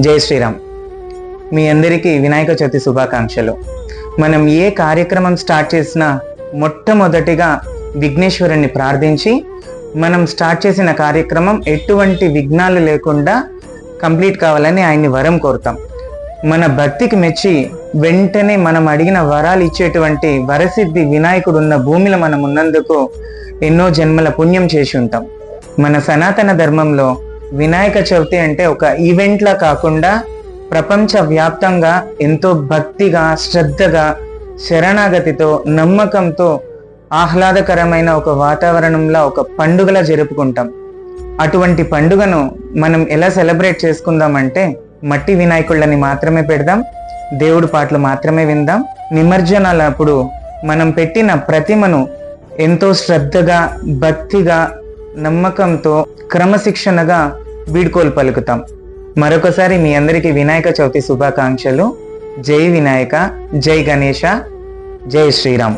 జై శ్రీరామ్. మీ అందరికీ వినాయక చవితి శుభాకాంక్షలు. మనం ఏ కార్యక్రమం స్టార్ట్ చేసినా మొట్టమొదటిగా విఘ్నేశ్వరుని ప్రార్థించి మనం స్టార్ట్ చేసిన కార్యక్రమం ఎటువంటి విఘ్నాలు లేకుండా కంప్లీట్ కావాలని ఆయన్ని వరం కోరుతాం. మన భక్తికి మెచ్చి వెంటనే మనం అడిగిన వరాలు ఇచ్చేటువంటి వరసిద్ధి వినాయకుడు ఉన్న భూమిలో మనం ఉన్నందుకు ఎన్నో జన్మల పుణ్యం చేసి ఉంటాం. మన సనాతన ధర్మంలో వినాయక చవితి అంటే ఒక ఈవెంట్లా కాకుండా ప్రపంచ వ్యాప్తంగా ఎంతో భక్తిగా, శ్రద్ధగా, శరణాగతితో, నమ్మకంతో ఆహ్లాదకరమైన ఒక వాతావరణంలో ఒక పండుగలా జరుపుకుంటాం. అటువంటి పండుగను మనం ఎలా సెలబ్రేట్ చేసుకుందామంటే మట్టి వినాయకుళ్ళని మాత్రమే పెడదాం, దేవుడి పాటలు మాత్రమే విందాం. నిమజ్జనాలప్పుడు మనం పెట్టిన ప్రతిమను ఎంతో శ్రద్ధగా, భక్తిగా, నమ్మకంతో, క్రమశిక్షణగా వీడ్కోలు పలుకుతాం. మరొకసారి మీ అందరికీ వినాయక చవితి శుభాకాంక్షలు. జై వినాయక, జై గణేశ, జై శ్రీరామ్.